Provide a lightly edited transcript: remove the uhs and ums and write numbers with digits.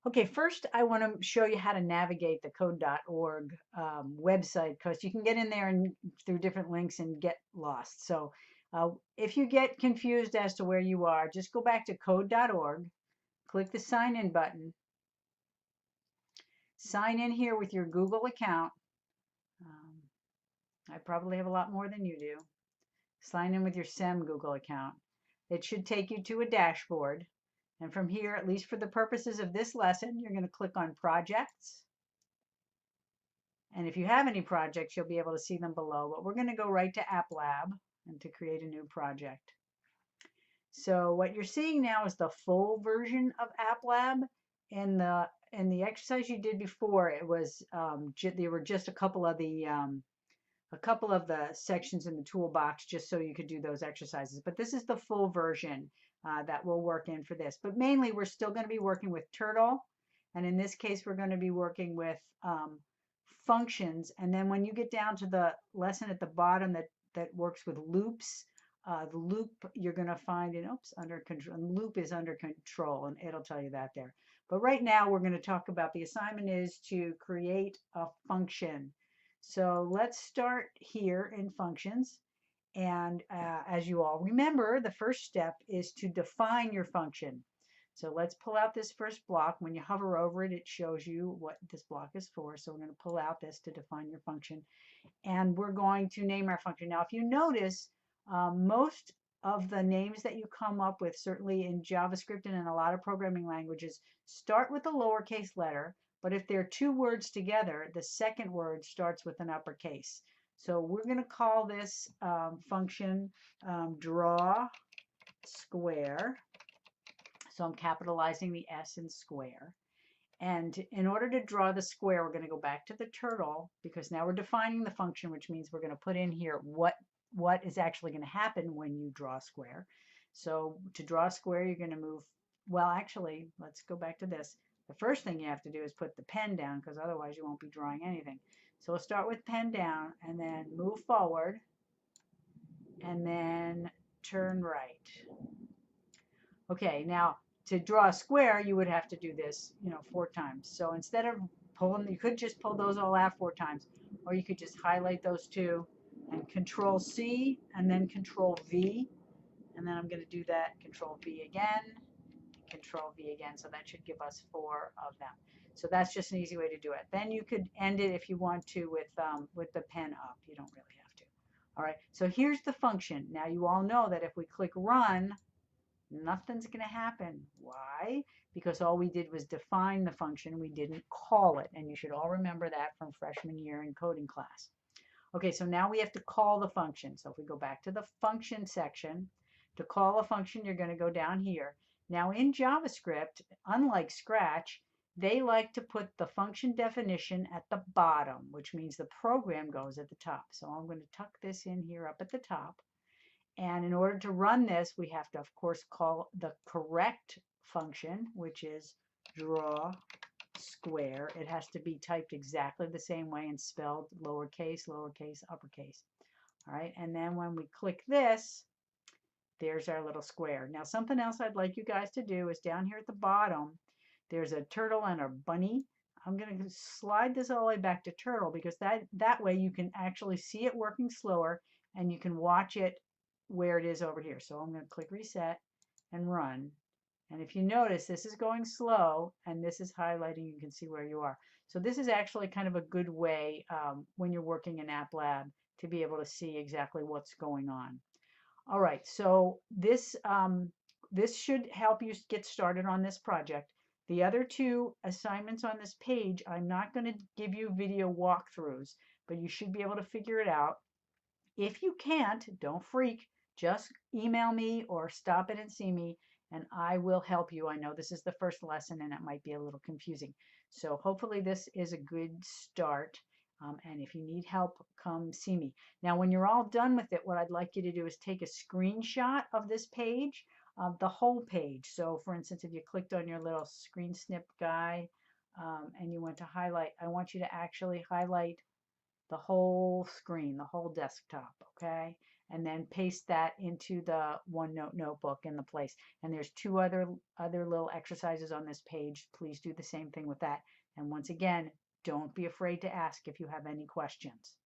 Okay, first I want to show you how to navigate the code.org website because you can get in there and through different links and get lost. So if you get confused as to where you are, just go back to code.org, click the sign in button, sign in here with your Google account. Um, I probably have a lot more than you do. Sign in with your SEM Google account. It should take you to a dashboard. And from here, at least for the purposes of this lesson, you're going to click on projects. And if you have any projects, you'll be able to see them below. But we're going to go right to App Lab and to create a new project. So what you're seeing now is the full version of App Lab. In the exercise you did before, it was there were just a couple of the sections in the toolbox just so you could do those exercises. But this is the full version that we'll work in for this. But mainly, we're still going to be working with Turtle. And in this case, we're going to be working with functions. And then when you get down to the lesson at the bottom that works with loops, the loop you're going to find in, oops, under control. Loop is under control, and it'll tell you that there. But right now, we're going to talk about the assignment is to create a function. So let's start here in functions. And as you all remember, the first step is to define your function. So let's pull out this first block. When you hover over it, it shows you what this block is for. So we're going to pull out this to define your function. And we're going to name our function. Now, if you notice, most of the names that you come up with, certainly in JavaScript and in a lot of programming languages, start with a lowercase letter. But if they're two words together, the second word starts with an uppercase. So we're going to call this function draw square. So I'm capitalizing the S in square. And in order to draw the square, we're going to go back to the turtle because now we're defining the function, which means we're going to put in here what is actually going to happen when you draw a square. So to draw a square, you're going to move, well, actually, let's go back to this. The first thing you have to do is put the pen down because otherwise you won't be drawing anything. So we'll start with pen down and then move forward and then turn right. Okay, now to draw a square, you would have to do this, 4 times. So instead of pulling, you could just pull those all out 4 times, or you could just highlight those two and Control C and then Control V. And then I'm going to do that, Control V again, Control V again. So that should give us 4 of them. So that's just an easy way to do it. Then you could end it if you want to with the pen up. You don't really have to. All right, so here's the function. Now you all know that if we click Run, nothing's going to happen. Why? Because all we did was define the function. We didn't call it. And you should all remember that from freshman year in coding class. Okay, so now we have to call the function. So if we go back to the function section, to call a function, you're going to go down here. Now in JavaScript, unlike Scratch, they like to put the function definition at the bottom, which means the program goes at the top. So I'm going to tuck this in here up at the top. And in order to run this, we have to, of course, call the correct function, which is draw square. It has to be typed exactly the same way and spelled lowercase, lowercase, uppercase. All right, and then when we click this, there's our little square. Now, something else I'd like you guys to do is down here at the bottom, there's a turtle and a bunny. I'm going to slide this all the way back to turtle because that way you can actually see it working slower and you can watch it where it is over here. So I'm going to click reset and run. And if you notice, this is going slow and this is highlighting. You can see where you are. So this is actually kind of a good way when you're working in App Lab to be able to see exactly what's going on. All right, so this should help you get started on this project. The other 2 assignments on this page, I'm not going to give you video walkthroughs, but you should be able to figure it out. If you can't, don't freak. Just email me or stop in and see me, and I will help you. I know this is the first lesson, and it might be a little confusing. So hopefully this is a good start. And if you need help, come see me. Now, when you're all done with it, what I'd like you to do is take a screenshot of this page, of the whole page. So, for instance, if you clicked on your little screen snip guy and you went to highlight, I want you to actually highlight the whole screen, the whole desktop, okay? and then paste that into the OneNote notebook in the place. And there's two other little exercises on this page. Please do the same thing with that. And once again, don't be afraid to ask if you have any questions.